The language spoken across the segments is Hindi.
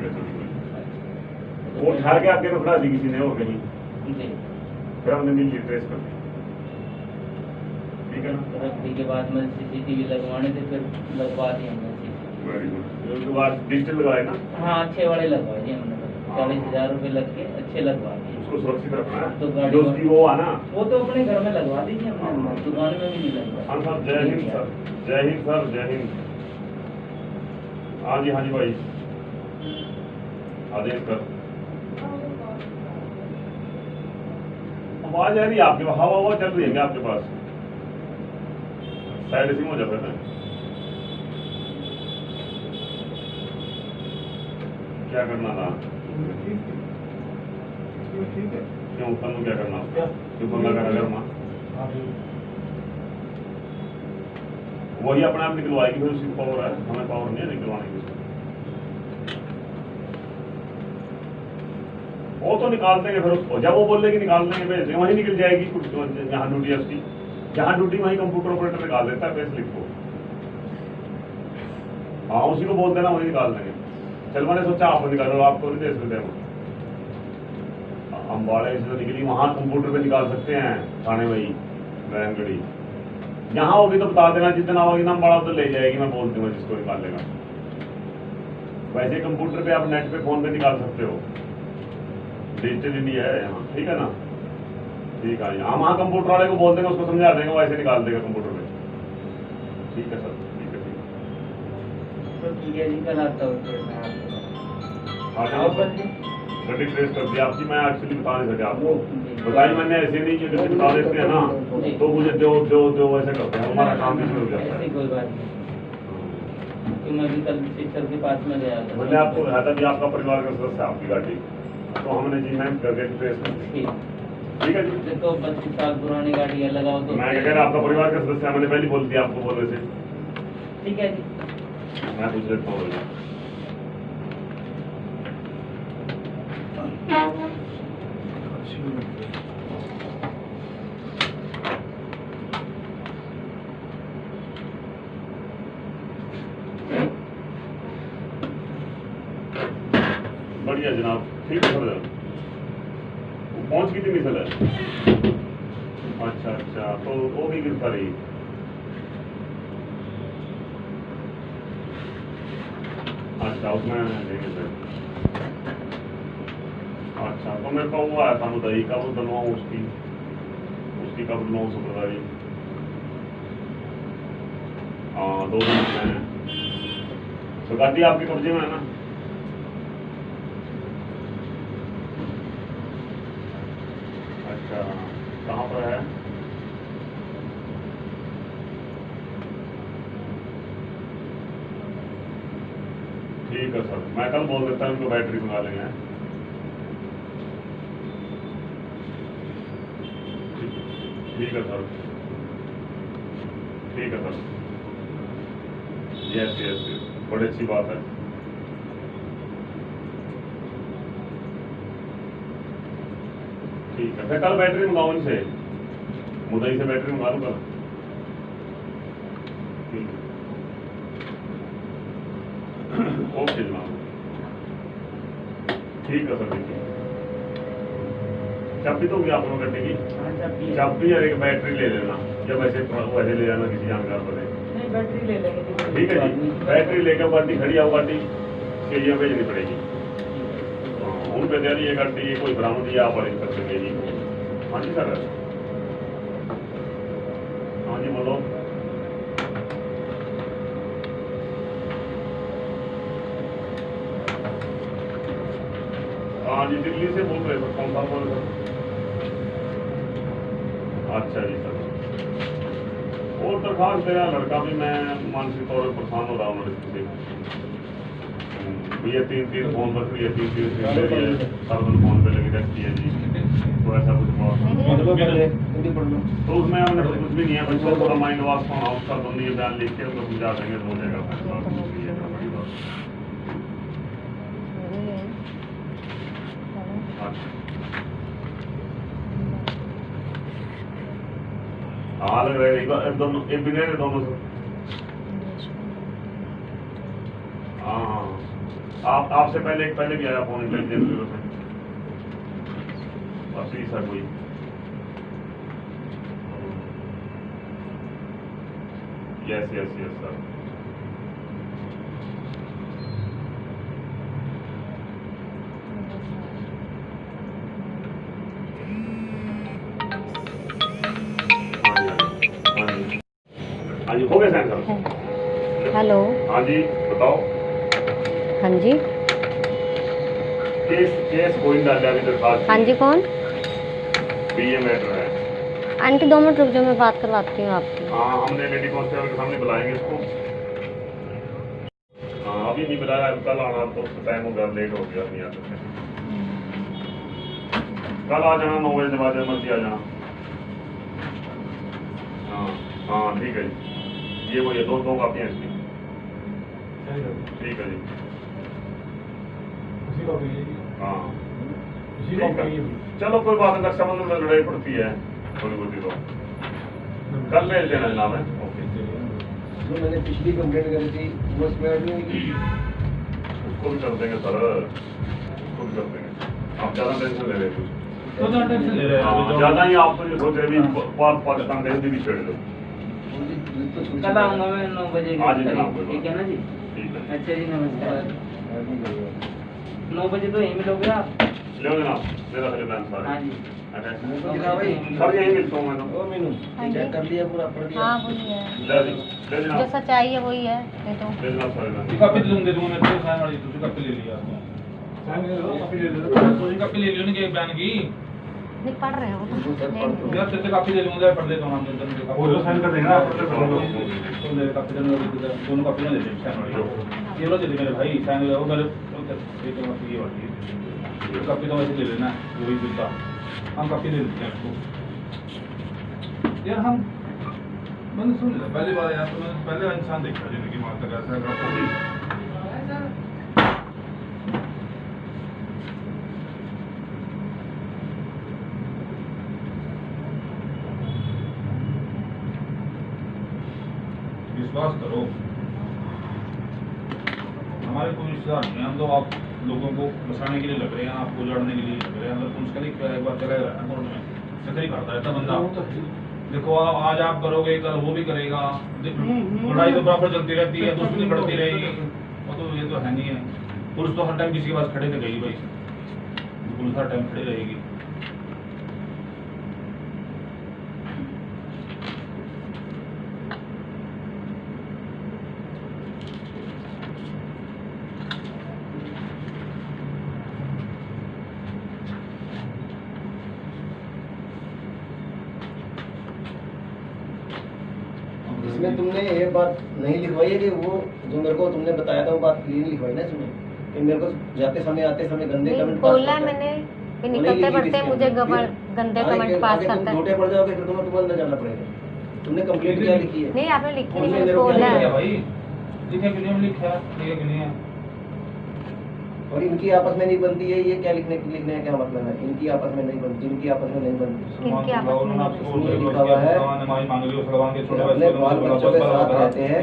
है थोड़ी। वो ठहर के आके रखा दी किसी ने और कहीं, फिर हमने नीचे ट्रेस कर दी। ठीक है ना। रखने के बाद में सीसीटीवी लगवाने थे, फिर लगवा दिए हमने CCTV। Very good. उसके बाद डिजिटल लगाए ना। हाँ अच्छे वाले लगवा दिए हमने, 40,000 रुपये लग के अच्छे लगवा दिए। उसको सुरक्षित रखना है। तो गाड़ी जो उसकी वो आना, वो तो अपने घर में लगवा दीजिए हमने, दुकान में भी नहीं लगवा। हाँ सर, जय हिंद सर, जय हिंद सर, जय हिंद। हाँ जी भाई, आदेश कर। आवाज आ रही है आपके पास, हवा चल रही है क्या आपके पास? साइड सिम हो जाता है। क्या करना था? ठीक है। क्यों तनु क्या करना उसका? क्यों बंदा करना? वही अपने आप निकलवाएगी, फिर उसकी पावर है, हमें पावर नहीं है निकलवाने की। वो तो निकाल देंगे फिर उसको, जब वो बोल देगी निकाल देंगे भेज देंगे, वहीं निकल जाएगी। जहाँ ड्यूटी है उसकी, जहाँ ड्यूटी वहीं कंप्यूटर ऑपरेटर निकाल देता है पे स्लिप को। हाँ उसी को बोल देना, वहीं निकाल देंगे। चल मैंने सोचा आप निकालो, आपको नहीं दे सकते हम बाड़े से निकली, वहाँ कंप्यूटर पे निकाल सकते हैं थाने वही बैनगढ़ी। यहाँ होगी तो बता देना, जितना होगी ना बड़ा तो ले जाएगी, मैं बोल दूंगा जिसको निकालेगा। वैसे कंप्यूटर पे आप नेट पे फोन पे निकाल सकते हो, डिजिटल इंडिया है यहाँ। ठीक है ना। ठीक है, हम वहाँ कंप्यूटर वाले को बोल देंगे, उसको समझा देंगे, वैसे निकाल देगा कंप्यूटर पे। ठीक है सर, ठीक है ठीक है जी, कल आता हूँ फिर मैं आपको। गड्डी ट्रेस कर दी आपकी, मैं एक्चुअली बता नहीं सका आपको, बताई मैंने ऐसे नहीं कि जैसे बता देते हैं ना तो मुझे दो दो दो ऐसे करते हैं, हमारा काम भी शुरू हो जाता है। कोई बात नहीं, तो मैं भी कल शिक्षक के पास में गया था। मैंने आपको बताया था कि आपका परिवार का सदस्य है आपकी गाड़ी, तो हमने जी मैम करके ट्रेस कर दी। ठीक है जी। देखो 25 साल पुरानी गाड़ी है, लगाओ तो मैं कह रहा आपका परिवार का सदस्य है, मैंने पहले बोल दिया आपको बोलने से। ठीक है जी, मैं पूछ लेता हूँ। बढ़िया जनाब, ठीक है सर। पहुंच की थी मिसल है। अच्छा, तो वो भी गिरता रही। अच्छा, उसमें देंगे सर। अच्छा, तो मेरे को वो आया था मुद्दई का, वो बनवाऊँ उसकी कब बनवाऊँ सुपरदारी। हाँ 2 दिन में। तो गाड़ी आपके कब्जे में है ना? अच्छा, कहाँ पर है? ठीक है सर, मैं कल बोल देता हूँ उनको, बैटरी मंगा लेंगे। ठीक है सर, ठीक है सर। यस, बड़ी अच्छी बात है। ठीक है, मैं कल बैटरी मंगाऊँ इनसे, मुदई से बैटरी मंगा लूँ कल। ठीक है, ओके जनाब, ठीक है सर। देखिए चाबी तो होगी आप लोगों गड्डी की, चाबी और एक बैटरी ले लेना, या वैसे ले जाना किसी जानकार पर। नहीं बैटरी ले लेंगे। ठीक है जी, बैटरी लेकर गाड़ी खड़ी आओ, गाड़ी के भेजनी पड़ेगी। उन पे ये गाड़ी कोई बरामद या आप अरेंज कर देंगे जी। हाँ जी सर, हाँ जी बोलो। हाँ जी, दिल्ली से बोल रहे सर, कौन सा बोल रहे सर? अच्छा जी सर, और दरखास्त देना, लड़का भी मैं मानसिक तौर पर परेशान हो रहा हूँ लड़की से। ये 3 फोन पर ये 3 हर दिन फोन पे लगी रहती है जी, तो ऐसा कुछ तो उसमें हमने कुछ भी नहीं है, बच्चों को थोड़ा माइंड वाश होना, उसका बंदी बयान लिख के उनको समझा देंगे तो हो जाएगा फैसला। हाँ लग रहा है दोनों, एक भी दोनों से। हाँ आपसे पहले भी आया फोन इंटेलिजेंस ब्यूरो से, बस सर कोई यस सर। हाँ जी हो गया सर। हेलो। हाँ जी बताओ। हाँ जी। केस कोई डाला अभी दरखास्त। हाँ जी कौन? बीए मैटर है। आंटी 2 मिनट रुक जाओ, मैं बात करवाती हूँ आपकी। हाँ हमने लेडी कांस्टेबल के सामने बुलाएंगे इसको। हाँ अभी नहीं बुलाया, कल आना, तो टाइम हो गया, लेट हो गया, नहीं आ सकते। कल आ जाना 9 बजे के बाद, मर्जी आ जाना। हाँ ठीक है जी, ये वो ये दो कापियाँ इसकी। ठीक है जी। हाँ ठीक है, चलो कोई बात नहीं, रक्षाबंधन में लड़ाई पड़ती है थोड़ी बहुत, तो कल ले देना जनाब है। ओके जो मैंने पिछली कंप्लेंट करी थी वो उसमें ऐड नहीं हुई। उसको भी कर देंगे सर, उसको भी कर देंगे। आप ज़्यादा टेंशन ले रहे हैं, हाँ ज़्यादा ही आप तो ये सोच रहे भी पाकिस्तान का हिंदी भी छेड़ दो। कल आऊँगा मैं 9 बजे। आज ही जनाब कोई ठीक है ना जी? ठीक है। अच्छा जी नमस्कार। 9 बजे तो यहीं मिलोगे आप? ले जनाब, मेरा खरीद सर। हाँ जी। सर यहीं मिलता हूँ मैं तो। ओ मीनू चेक कर लिया पूरा, पढ़ दिया? हाँ बोलिए। ले जो जनाब, सच्चाई है वही है, ये तो। ले जनाब सर। कापी दे दूंगा मैं, तेरे साइन वाली तुझे कापी ले लिया आपने। साइन ले लो, कापी ले लो, तुझे कापी ले लियो ना के बयान की। नहीं पढ़ रहे हो तो यार तेरे कापी ले लूंगा, पढ़ लेता हूं हम दोनों। वो जो साइन कर देंगे ना, तो मेरे कापी दोनों कापी ना दे दे साइन वाली। ये लो दे दे मेरे भाई साइन, वो मेरे एक तो ये वाली कापी तो वैसे ले लेना, वही बिल्ला हम कापी ले लेते हैं आपको। यार हम मैंने सुन लिया पहली बार यार, तो मैंने पहले इंसान देखा जिंदगी में तक ऐसा का। विश्वास करो, हमारे कोई रिश्तेदार नहीं है, हम तो आप लोगों को बसाने के लिए लग रहे हैं, आपको उजाड़ने के लिए लग रहे हैं। अगर पुलिस का नहीं एक बार चला गया ना कोर्ट में, चक्कर करता रहता बंदा। देखो आज आप करोगे, कल वो भी करेगा, लड़ाई तो बराबर चलती रहती है, दुश्मनी बढ़ती रहेगी। वो तो ये तो है नहीं है। पुलिस तो हर टाइम किसी के पास खड़े थे गई भाई, पुलिस हर टाइम खड़ी रहेगी। इसमें तुमने ये बात नहीं लिखवाई है कि वो जो मेरे को तुमने बताया था वो बात क्लियर लिखवाई ना इसमें, कि मेरे को जाते समय आते समय गंदे नहीं, कमेंट बोला मैंने कि निकलते पढ़ते मुझे गंदे कमेंट पास करता है। झूठे पड़ जाओगे फिर तुम्हें अंदर जाना पड़ेगा। तुमने कंप्लेंट क्या लिखी है? नहीं आपने लिखी नहीं, उसमें मैंने मेरे को बोला क्या है। भाई लिखे कि नहीं लिखा, लिखे कि नहीं है। और इनकी आपस में नहीं बनती है, ये क्या लिखने का क्या मतलब है? इनकी आपस में नहीं बनती, इनकी आपस में नहीं बनती। इनके आपस में इसमें लिखा हुआ है अपने बाल बच्चों के साथ रहते हैं,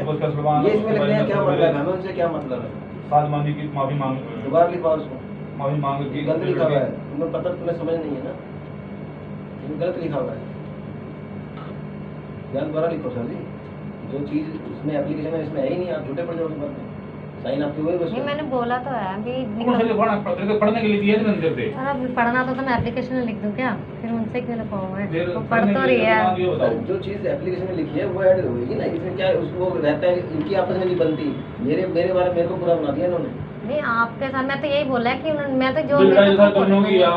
ये इसमें लिखने का क्या मतलब है? हमें उनसे क्या मतलब है? साथ मानी की माफी मांग, दोबारा लिखा उसको, माफी मांग की गलत लिखा हुआ है। तुम्हें पता, तुम्हें समझ नहीं है ना, गलत लिखा हुआ है। यार दोबारा लिखो सर जी, जो चीज़ उसमें एप्लीकेशन में इसमें है ही नहीं, आप झूठे पड़ जाओगे बाद में। साइन आपके हुए बस। नहीं मैंने बोला तो है अभी पढ़ने के लिए दिए थे अंदर से। अभी पढ़ना तो मैं एप्लीकेशन में लिख दूं क्या? फिर उनसे क्यों लिखवाऊं? फिर वो पढ़ तो रही है। सर जो चीज़ एप्लीकेशन में लिखी है वो ऐड होगी ना, इसमें क्या है? उसको रहता है इनकी आपस में नहीं बनती। मेरे बारे मेरे को पूरा बना दिया इन्होंने। नहीं आपके साथ मैं तो यही बोला है कि मैं तो जो लड़ाई तो दोनों की है।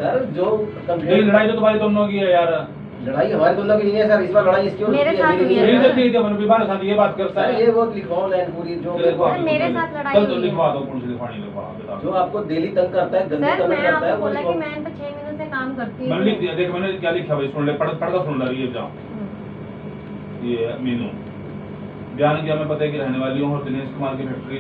सर जो ये कंप्लेंट, लड़ाई तो तुम्हारी दोनों की है यार। लड़ाई हमारे दोनों की नहीं है सर, इस बार लड़ाई इसकी और मेरे उसकी साथ मेरी हुई नहीं है। है। मेरी तो ठीक है, मतलब बार साथ ये बात करता सर है। ये वो लिखवाओ लाइन पूरी जो मेरे को, सर, मेरे साथ लड़ाई कल तो हुई है। लिखवा दो, पुलिस लिखवानी लिखवा जो आपको डेली तंग करता है, गंदे सर कमेंट मैं करता है, आपको वो बोला कि लिखवाओ। मैं इन पे 6 महीनों से काम करती हूँ। मैंने लिख दिया, देख मैंने क्या लिखा भाई, सुन ले, पढ़ता सुन ला रही है। जाओ ये मीनू बयान किया, मैं पता है कि रहने वाली हूँ और दिनेश कुमार की फैक्ट्री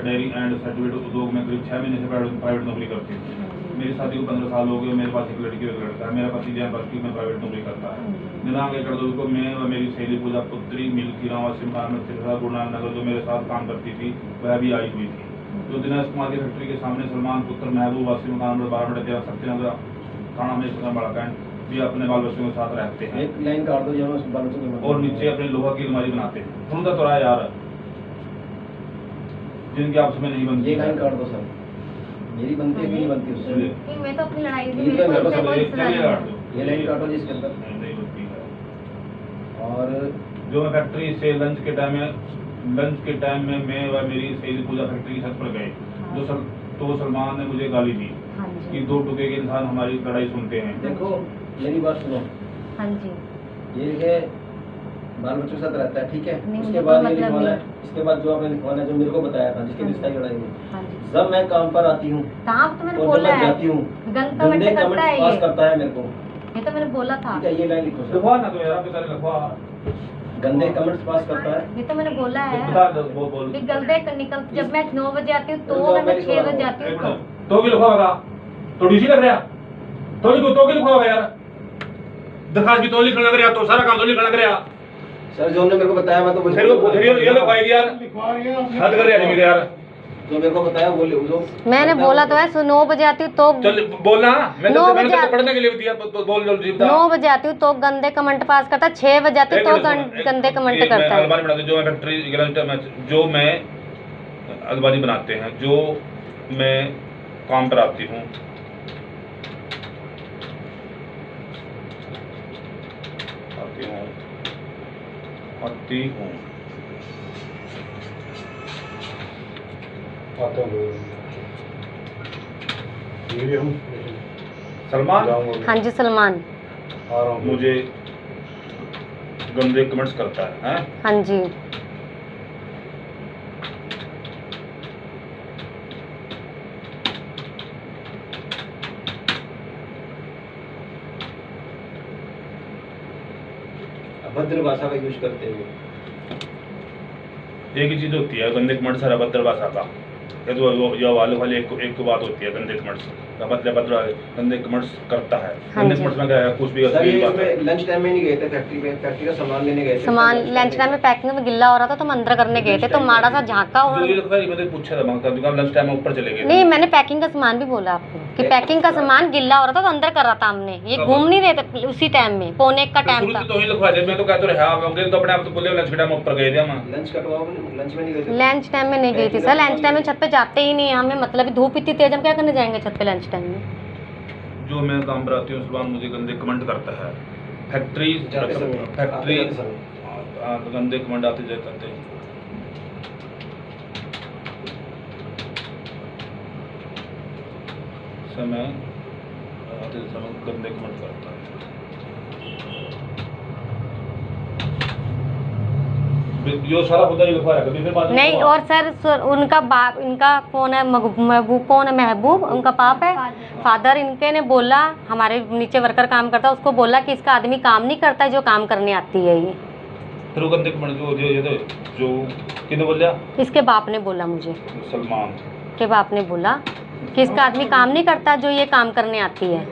डेयरी एंड सर्टिफिकेट उद्योग में करीब 6 महीने से प्राइवेट नौकरी करती हूँ। मेरी शादी को 15 साल हो गए, मेरे पास एक लड़की और एक लड़का है। मेरा पति जैन बस्ती में प्राइवेट नौकरी करता है। दिनांक 1 अक्टूबर को मैं और मेरी सहेली पूजा पुत्री मिल्की राम सिंह गुरु नानक नगर जो मेरे साथ काम करती थी वह भी आई हुई थी। जो दिनेश कुमार की फैक्ट्री के सामने सलमान पुत्र महबूब वासी मकान नंबर 12 में सत्यनगर थाना में बड़ाकैंड भी अपने बाल बच्चों के साथ रहते हैं। एक लाइन काट दो जब उस बाल बच्चों के और नीचे अपने लोहा की अलमारी बनाते हैं। सुनता तो रहा यार, जिनकी आपस में नहीं बनती। ये लाइन काट दो सर, मेरी बनती है कि नहीं बनती उससे? कि मैं तो अपनी लड़ाई से ये तो मेरे को कोई समझ सुना चलिए नहीं। काट दो। ये लाइन काटो जिसके अंदर। नहीं बनती है। और जो मैं फैक्ट्री से लंच के टाइम में मैं व मेरी सही पूजा फैक्ट्री की छत पर गए, तो सलमान ने मुझे गाली दी हाँ कि जी, 2 टुके के इंसान हमारी लड़ाई सुनते हैं। देखो मेरी बात सुनो, हाँ जी। ये लिखे बाल बच्चों के साथ रहता है, ठीक है। नहीं, उसके मुझे बाद कोई ये मतलब लिखवाना है, नहीं। इसके बाद जो आपने लिखवाना है, जो मेरे को बताया था, जिसके रिश्ता की लड़ाई हुई, हाँ जी। जब मैं काम पर आती हूँ कहाँ तो मैंने और जब बोला मैं है, जाती हूँ गंद गंदे कमेंट करता है कमेंट्स पास ये, करता है मेरे को, ये तो मैंने बोला था, ठीक है। ये लाइन लिखो सर, लिखवा ना तो यार, आपके सारे लिखवा। गंदे कमेंट्स पास करता है। ये तो मैंने बोला है। बता दो, वो बोल। कि गलते निकल, जब मैं 9 बजे आती हूँ तो जो मैं मैं 6 बजे जाती एक हूँ मिनट, तो भी लिखवाएगा तो डीसी लग रहा तो लिखवाएगा यार, दरखास्त भी तो लिखने लग रहा, तो सारा काम तो लिखने लग रहा। सर जो हमने मेरे को बताया मैं तो वही फिर ये लिखवाएगी यार, हद कर रहा है यार। जो मेरे को बताया वो जो मैंने बोला तो है 9 बजे आती हूँ तो चल बोलना, मैंने 9 मैंने बजे तो पढ़ने के लिए दिया, तो बोल जल्दी बता। 9 बजे आती हूँ तो गंदे कमेंट पास करता है, 6 बजे आती हूँ तो गंदे कमेंट करता है। अलमारी बनाते जो मैं फैक्ट्री जो मैं अलमारी बनाते हैं, जो मैं काम पर आती हूँ, सलमान हाँ जी सलमान, मुझे गंदे कमेंट्स करता है, हैं? हाँ जी। अभद्र भाषा का यूज करते हुए एक ही चीज होती है गंदे कमेंट्स और अभद्र भाषा का। ये तो ये वाले वाली एक तो बात होती है गंदे कमेंट्स, अभद्र गंदे कमेंट्स करता है। हाँ गंदे जी। कमेंट्स में क्या है, कुछ भी सर असली ये बात है। इसमें लंच टाइम में नहीं गए थे फैक्ट्री पे, फैक्ट्री का सामान लेने गए थे। सामान लंच टाइम में पैकिंग में गिल्ला हो रहा था तो हम अंदर करने गए थे, तो माड़ा सा झांका जो और ये लगता है मैंने पूछा था मैं दुकान लंच टाइम में ऊपर चले गए थे। नहीं, मैंने पैकिंग का सामान भी बोला आपको कि पैकिंग का सामान गिल्ला हो रहा था तो अंदर कर रहा था हमने, ये घूम नहीं रहे थे उसी टाइम में, 1:45 का टाइम शुरू था। से तो ही लिखवा दे, मैं तो कहता रहा आप लोग तो अपने आप तो बोले लंच के टाइम ऊपर गए थे हम। लंच कटवाओ, लंच में नहीं गए थे। लंच टाइम में नहीं गई थी सर, लंच टाइम में छत पे जाते ही नहीं, हमें मतलब धूप इतनी तेज, हम क्या करने जाएंगे छत पे लंच टाइम में। जो मैं काम पर आती हूँ सलमान मुझे गंदे कमेंट करता है। फैक्ट्री जाते समय, फैक्ट्री आते समय। गंदे कमेंट आते जाते समय गंदे कमेंट करता है। जो सारा खुदा ही लिखवाया कभी फिर बाद में नहीं, और सर उनका बाप, इनका कौन है, महबूब कौन है, महबूब उनका पाप है, फादर इनके ने बोला, हमारे नीचे वर्कर काम करता है उसको बोला कि इसका आदमी काम नहीं करता है जो काम करने आती है ये। फिर वो गंदे कमेंट जो किसने बोला? इसके बाप ने बोला, मुझे सलमान के बाप ने बोला कि इसका आदमी काम नहीं करता जो ये काम करने आती है।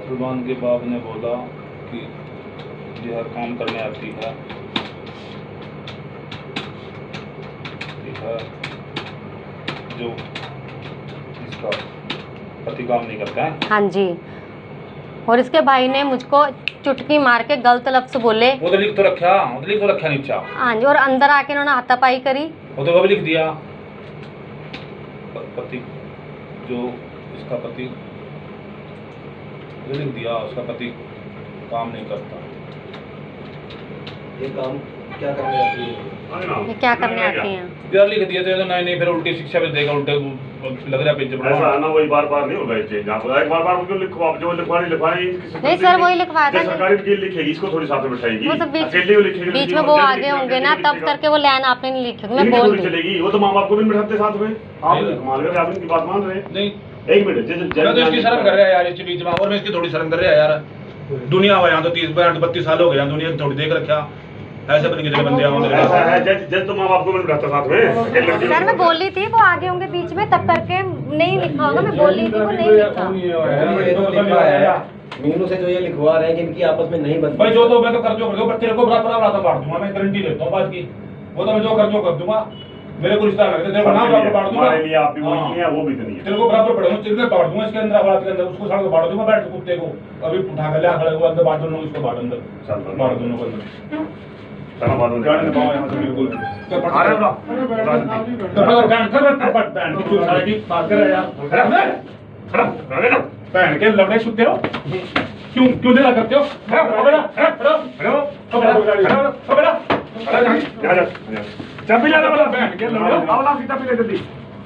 सलमान के बाप ने बोला कि ये हर काम करने आती है, जो इसका पति काम नहीं करता है। हाँ जी, और इसके भाई ने मुझको चुटकी मार के गलत लफ्ज बोले। वो तो लिख तो रखा नीचा। हाँ जी, और अंदर आके इन्होंने हाथापाई करी। वो तो वो भी लिख दिया, पति जो इसका पति लिख दिया, उसका पति काम नहीं करता। ये काम क्या करने आती है? ये क्या करने आती हैं? यार लिख दिया तो नहीं फिर उल्टी शिक्षा भी देगा, उल्टे लग रहा पेज पर। ऐसा है ना, वही बार बार नहीं होगा ये चीज। आप एक बार उनको लिखवा, जो लिखवानी नहीं सर, वही लिखवाया था। सरकारी वकील लिखेगी, इसको थोड़ी साथ में बैठाएगी, वो सब अकेले वो लिखेगी, बीच में वो आगे होंगे ना, तब करके वो लाइन आपने नहीं लिखी, मैं बोल दी। चलेगी वो तो माँ बाप को भी नहीं बैठाते साथ में। आप मान रहे, आप इनकी बात मान रहे? नहीं एक मिनट, मैं तो इसकी शर्म कर रहा है यार, इसके बीच में, और मैं इसकी थोड़ी शर्म कर रहा है यार। दुनिया हुआ यहाँ तो 30-32 साल हो गया, दुनिया थोड़ी देख रखा, ऐसे बन के बंदे आओ मेरे पास। ऐसा है जज तो माँ बाप को भी नहीं बैठता साथ में। सर मैं बोल रही थी वो आगे होंगे बीच में, तब करके नहीं लिखा होगा, मैं बोल रही थी वो नहीं लिखा। ये तो लिखवा है मीनू से, जो ये लिखवा रहे हैं कि इनकी आपस में नहीं बनती। भाई जो तो मैं तो कर दो, पर तेरे को बराबर आता बांट दूंगा मैं, गारंटी लेता हूँ बात की। वो तो मैं जो कर दूंगा, मेरे को रिश्ता लगता है, तेरे को नाम बराबर बांट दूंगा। हमारे लिए आप भी वही हाँ। है, वो भी इतनी है। तेरे को बराबर पड़ेगा, तेरे को बांट दूंगा इसके अंदर, आवाज के अंदर, उसको साथ में बांट दूंगा, बैठ कुत्ते को अभी उठा कर ले खड़े को अंदर बांट दूंगा, इसको बांट अंदर, चल चल बांट दोनों को अंदर। चलो बाद में गाड़ी दबाओ यहाँ से बिल्कुल। अरे ब्रो बात कर रहे यार, बहन के लड़े सुनते हो, क्यों देना करते हो? चाबी ले लो, बहन के लड़े, सीधा पी ले जल्दी।